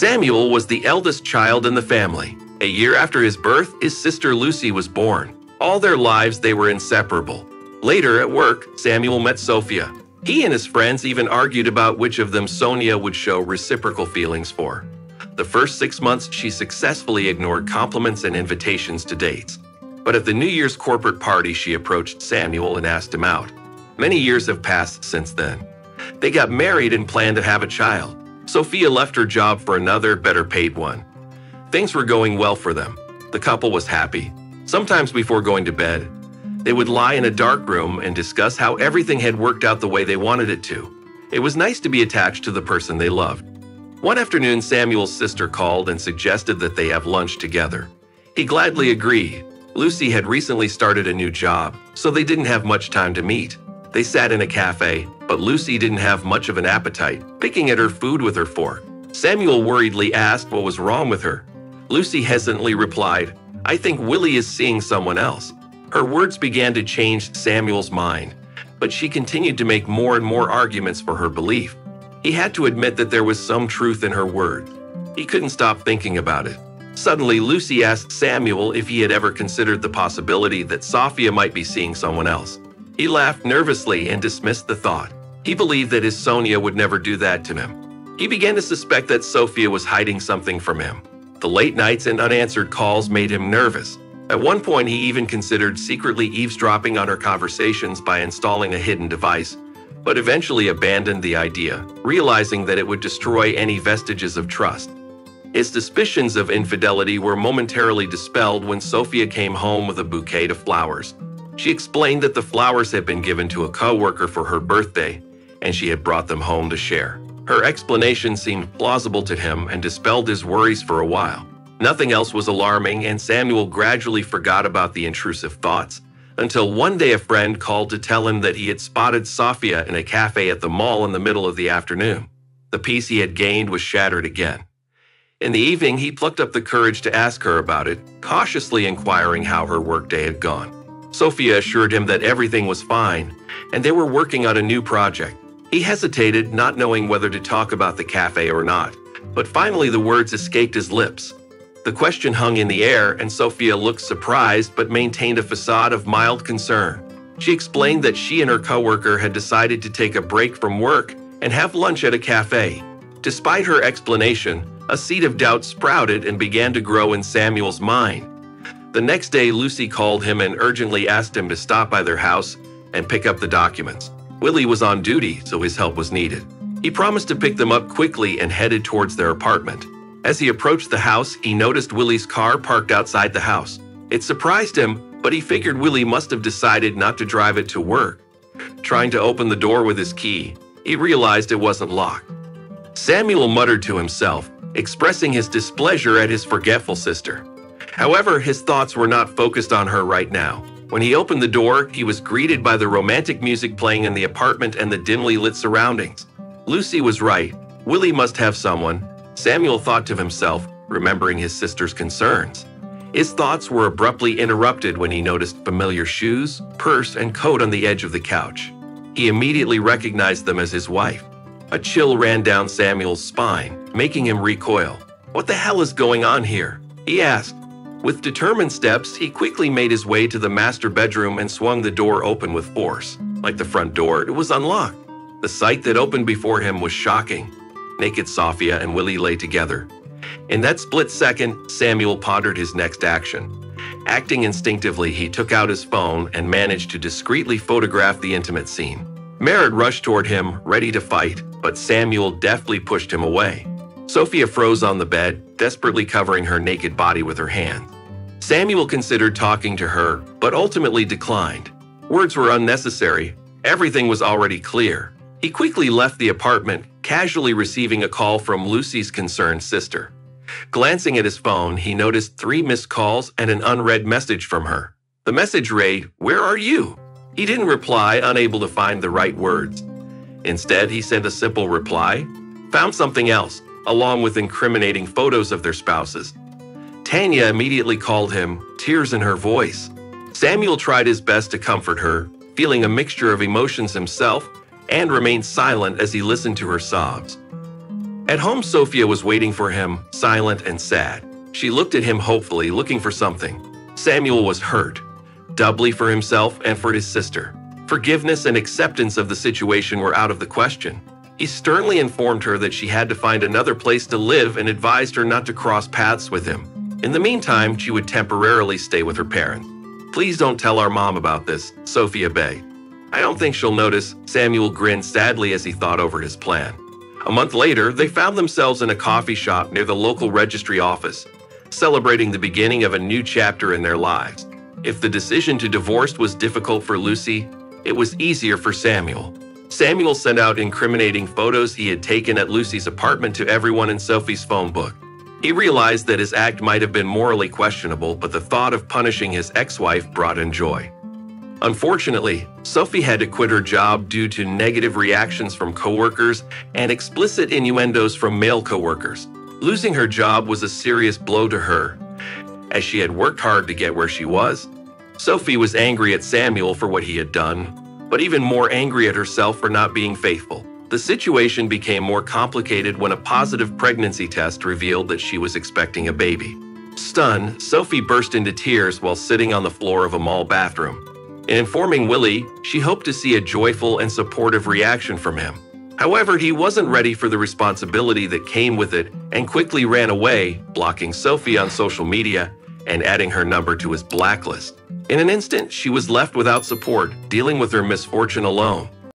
Samuel was the eldest child in the family. A year after his birth, his sister Lucy was born. All their lives, they were inseparable. Later at work, Samuel met Sophia. He and his friends even argued about which of them Sonia would show reciprocal feelings for. The first 6 months, she successfully ignored compliments and invitations to dates. But at the New Year's corporate party, she approached Samuel and asked him out. Many years have passed since then. They got married and planned to have a child. Sophia left her job for another, better-paid one. Things were going well for them. The couple was happy. Sometimes before going to bed, they would lie in a dark room and discuss how everything had worked out the way they wanted it to. It was nice to be attached to the person they loved. One afternoon, Samuel's sister called and suggested that they have lunch together. He gladly agreed. Lucy had recently started a new job, so they didn't have much time to meet. They sat in a cafe, but Lucy didn't have much of an appetite, picking at her food with her fork. Samuel worriedly asked what was wrong with her. Lucy hesitantly replied, "I think Willie is seeing someone else." Her words began to change Samuel's mind, but she continued to make more and more arguments for her belief. He had to admit that there was some truth in her words. He couldn't stop thinking about it. Suddenly, Lucy asked Samuel if he had ever considered the possibility that Sophia might be seeing someone else. He laughed nervously and dismissed the thought. He believed that his Sonia would never do that to him. He began to suspect that Sophia was hiding something from him. The late nights and unanswered calls made him nervous. At one point, he even considered secretly eavesdropping on her conversations by installing a hidden device, but eventually abandoned the idea, realizing that it would destroy any vestiges of trust. His suspicions of infidelity were momentarily dispelled when Sophia came home with a bouquet of flowers. She explained that the flowers had been given to a coworker for her birthday, and she had brought them home to share. Her explanation seemed plausible to him and dispelled his worries for a while. Nothing else was alarming, and Samuel gradually forgot about the intrusive thoughts, until one day a friend called to tell him that he had spotted Sophia in a cafe at the mall in the middle of the afternoon. The peace he had gained was shattered again. In the evening, he plucked up the courage to ask her about it, cautiously inquiring how her workday had gone. Sophia assured him that everything was fine, and they were working on a new project. He hesitated, not knowing whether to talk about the cafe or not, but finally the words escaped his lips. The question hung in the air, and Sophia looked surprised but maintained a facade of mild concern. She explained that she and her coworker had decided to take a break from work and have lunch at a cafe. Despite her explanation, a seed of doubt sprouted and began to grow in Samuel's mind. The next day, Lucy called him and urgently asked him to stop by their house and pick up the documents. Willie was on duty, so his help was needed. He promised to pick them up quickly and headed towards their apartment. As he approached the house, he noticed Willie's car parked outside the house. It surprised him, but he figured Willie must have decided not to drive it to work. Trying to open the door with his key, he realized it wasn't locked. Samuel muttered to himself, expressing his displeasure at his forgetful sister. However, his thoughts were not focused on her right now. When he opened the door, he was greeted by the romantic music playing in the apartment and the dimly lit surroundings. Lucy was right. Willie must have someone, Samuel thought to himself, remembering his sister's concerns. His thoughts were abruptly interrupted when he noticed familiar shoes, purse, and coat on the edge of the couch. He immediately recognized them as his wife. A chill ran down Samuel's spine, making him recoil. "What the hell is going on here?" he asked. With determined steps, he quickly made his way to the master bedroom and swung the door open with force. Like the front door, it was unlocked. The sight that opened before him was shocking. Naked Sophia and Willie lay together. In that split second, Samuel pondered his next action. Acting instinctively, he took out his phone and managed to discreetly photograph the intimate scene. Merritt rushed toward him, ready to fight, but Samuel deftly pushed him away. Sophia froze on the bed, desperately covering her naked body with her hands. Samuel considered talking to her, but ultimately declined. Words were unnecessary. Everything was already clear. He quickly left the apartment, casually receiving a call from Lucy's concerned sister. Glancing at his phone, he noticed 3 missed calls and an unread message from her. The message read, "Where are you?" He didn't reply, unable to find the right words. Instead, he sent a simple reply, "Found something else," along with incriminating photos of their spouses. Tanya immediately called him, tears in her voice. Samuel tried his best to comfort her, feeling a mixture of emotions himself, and remained silent as he listened to her sobs. At home, Sophia was waiting for him, silent and sad. She looked at him hopefully, looking for something. Samuel was hurt, doubly for himself and for his sister. Forgiveness and acceptance of the situation were out of the question. He sternly informed her that she had to find another place to live and advised her not to cross paths with him. In the meantime, she would temporarily stay with her parents. "Please don't tell our mom about this," Sophia begged. "I don't think she'll notice." Samuel grinned sadly as he thought over his plan. A month later, they found themselves in a coffee shop near the local registry office, celebrating the beginning of a new chapter in their lives. If the decision to divorce was difficult for Lucy, it was easier for Samuel. Samuel sent out incriminating photos he had taken at Lucy's apartment to everyone in Sophie's phone book. He realized that his act might have been morally questionable, but the thought of punishing his ex-wife brought him joy. Unfortunately, Sophie had to quit her job due to negative reactions from coworkers and explicit innuendos from male coworkers. Losing her job was a serious blow to her, as she had worked hard to get where she was. Sophie was angry at Samuel for what he had done, but even more angry at herself for not being faithful. The situation became more complicated when a positive pregnancy test revealed that she was expecting a baby. Stunned, Sophie burst into tears while sitting on the floor of a mall bathroom. In informing Willie, she hoped to see a joyful and supportive reaction from him. However, he wasn't ready for the responsibility that came with it and quickly ran away, blocking Sophie on social media and adding her number to his blacklist. In an instant, she was left without support, dealing with her misfortune alone.